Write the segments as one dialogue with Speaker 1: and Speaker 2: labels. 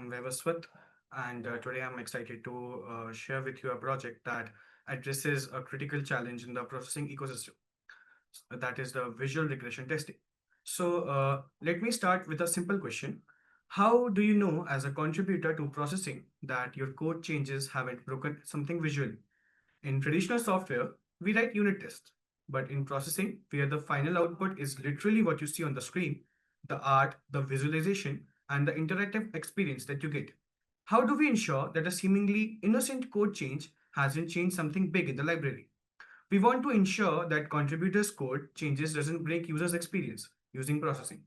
Speaker 1: I'm Vaivaswat, and today I'm excited to share with you a project that addresses a critical challenge in the processing ecosystem. That is the visual regression testing. So let me start with a simple question. How do you know as a contributor to processing that your code changes haven't broken something visually? In traditional software, we write unit tests, but in processing, where the final output is literally what you see on the screen, the art, the visualization, and the interactive experience that you get. How do we ensure that a seemingly innocent code change hasn't changed something big in the library? We want to ensure that contributors' code changes doesn't break users' experience using processing.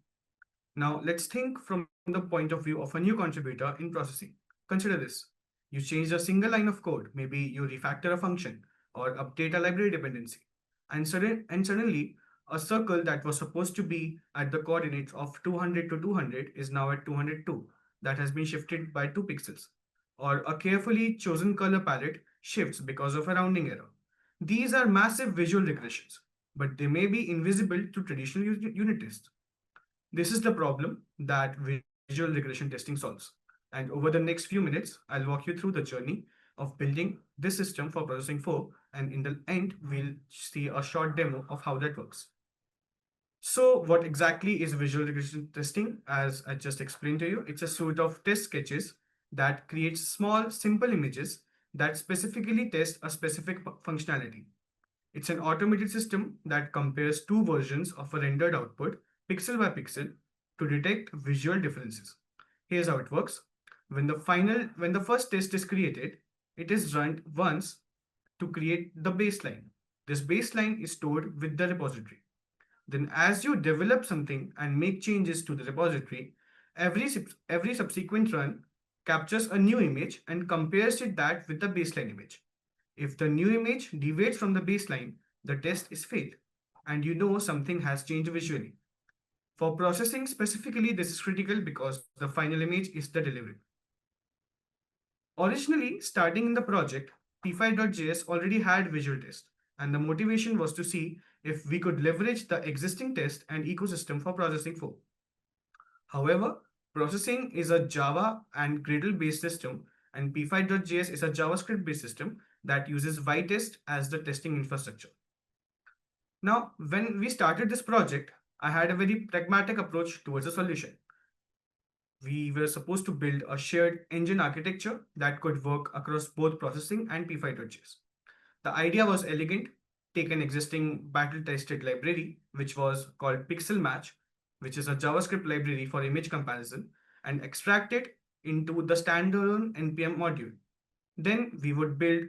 Speaker 1: Now, let's think from the point of view of a new contributor in processing. Consider this. You change a single line of code, maybe you refactor a function or update a library dependency, and suddenly a circle that was supposed to be at the coordinates of 200 to 200 is now at 202. That has been shifted by 2 pixels. Or a carefully chosen color palette shifts because of a rounding error. These are massive visual regressions, but they may be invisible to traditional unit tests. This is the problem that visual regression testing solves. And over the next few minutes, I'll walk you through the journey of building this system for processing 4, and in the end, we'll see a short demo of how that works. So, what exactly is visual regression testing? As I just explained to you, it's a suite of test sketches that creates small, simple images that specifically test a specific functionality. It's an automated system that compares two versions of a rendered output pixel by pixel to detect visual differences. Here's how it works. When the first test is created, it is run once to create the baseline. This baseline is stored with the repository. Then as you develop something and make changes to the repository, every subsequent run captures a new image and compares it that with the baseline image. If the new image deviates from the baseline, the test is failed, and you know something has changed visually. For processing specifically, this is critical because the final image is the delivery. Originally, starting in the project, p5.js already had visual test, and the motivation was to see if we could leverage the existing test and ecosystem for processing 4. However, processing is a Java and Gradle based system, and p5.js is a JavaScript based system that uses ytest as the testing infrastructure. Now, when we started this project, I had a very pragmatic approach towards a solution. We were supposed to build a shared engine architecture that could work across both processing and p5.js. The idea was elegant. Take an existing battle tested library, which was called Pixel Match, which is a JavaScript library for image comparison, and extract it into the standalone npm module. Then we would build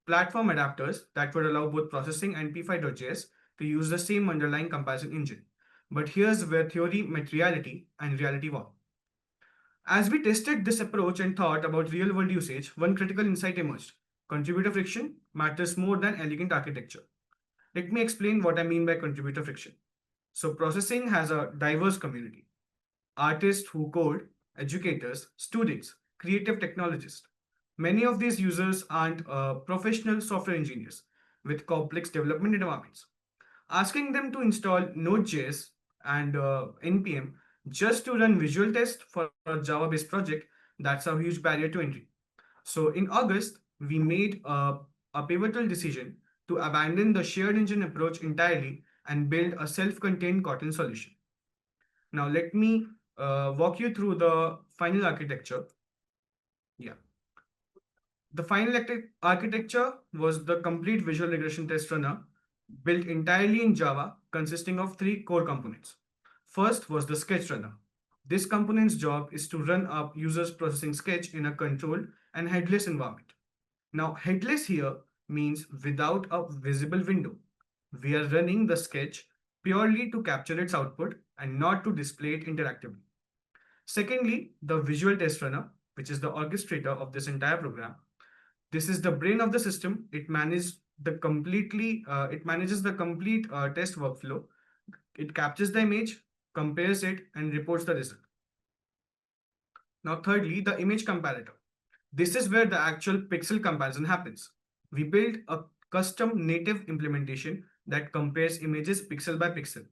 Speaker 1: platform adapters that would allow both processing and p5.js to use the same underlying comparison engine. But here's where theory met reality and reality war. As we tested this approach and thought about real world usage, one critical insight emerged. Contributor friction matters more than elegant architecture. Let me explain what I mean by contributor friction. So, processing has a diverse community: artists who code, educators, students, creative technologists. Many of these users aren't professional software engineers with complex development environments. Asking them to install Node.js and npm just to run visual tests for a Java based project, that's a huge barrier to entry. So in August, we made a pivotal decision to abandon the shared engine approach entirely and build a self-contained Kotlin solution. Now let me walk you through the final architecture. Yeah. The final architecture was the complete visual regression test runner built entirely in Java, consisting of three core components. First was the sketch runner. This component's job is to run up users processing sketch in a controlled and headless environment. Now, headless here means without a visible window. We are running the sketch purely to capture its output and not to display it interactively. Secondly, the visual test runner, which is the orchestrator of this entire program. This is the brain of the system. It manages the complete test workflow. It captures the image, compares it, and reports the result. Now, thirdly, the image comparator. This is where the actual pixel comparison happens. We built a custom native implementation that compares images pixel by pixel.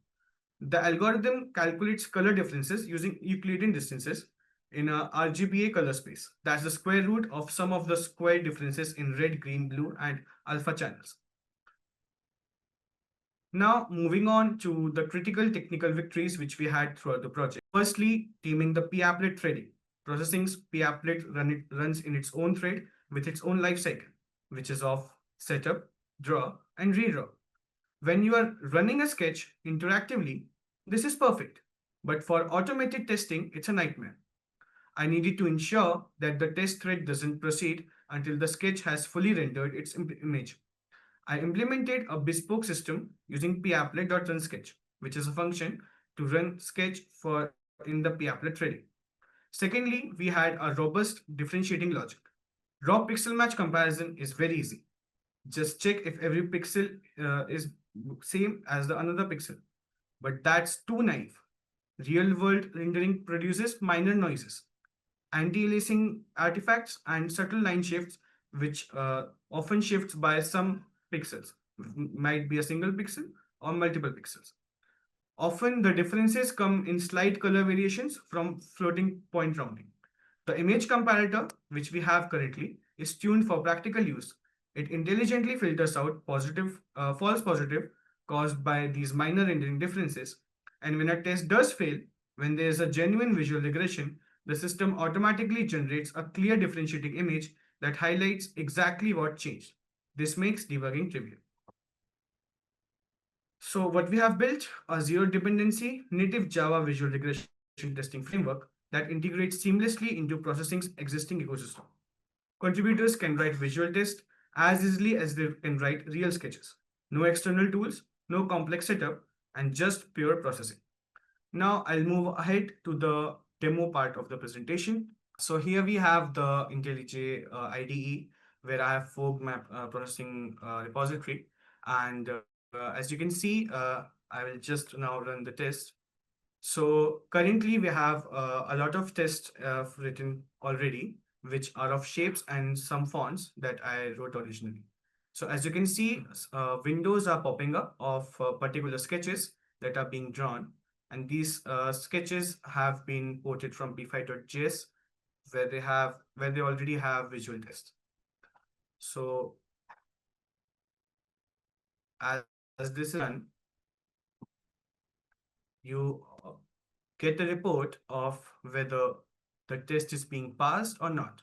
Speaker 1: The algorithm calculates color differences using Euclidean distances. in a RGBA color space. That's the square root of sum of the square differences in red, green, blue, and alpha channels. Now, moving on to the critical technical victories which we had throughout the project. Firstly, teaming the p-applet threading. Processing's p-applet runs in its own thread with its own life cycle, which is of setup, draw, and redraw. When you are running a sketch interactively, this is perfect. But for automated testing, it's a nightmare. I needed to ensure that the test thread doesn't proceed until the sketch has fully rendered its image. I implemented a bespoke system using papplet.runSketch, which is a function to run sketch for in the papplet threading. Secondly, we had a robust differentiating logic. Raw pixel match comparison is very easy. Just check if every pixel is same as the another pixel. But that's too naive. Real world rendering produces minor noises, anti-aliasing artifacts, and subtle line shifts, which often shifts by some pixels. Might be a single pixel or multiple pixels. Often the differences come in slight color variations from floating point rounding. The image comparator, which we have currently, is tuned for practical use. It intelligently filters out false positive caused by these minor rendering differences. And when a test does fail, when there is a genuine visual regression, the system automatically generates a clear differentiating image that highlights exactly what changed. This makes debugging trivial. So what we have built a zero dependency native Java visual regression testing framework that integrates seamlessly into processing's existing ecosystem. Contributors can write visual tests as easily as they can write real sketches. No external tools, no complex setup, and just pure processing. Now I'll move ahead to the demo part of the presentation. So here we have the IntelliJ IDE where I have Fog map processing repository. And as you can see, I will just now run the test. So currently we have a lot of tests written already, which are of shapes and some fonts that I wrote originally. So as you can see, windows are popping up of particular sketches that are being drawn. And these sketches have been ported from p5.js where they already have visual tests. So as this is done, you get a report of whether the test is being passed or not.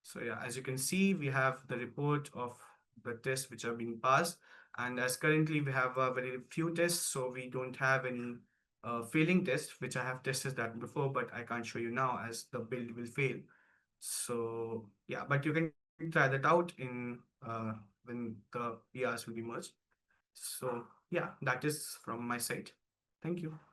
Speaker 1: So yeah, as you can see, we have the report of the tests which are being passed. And as currently we have very few tests, so we don't have any failing tests, which I have tested that before, but I can't show you now as the build will fail. So yeah, but you can try that out in when the PRs will be merged. So yeah, that is from my side. Thank you.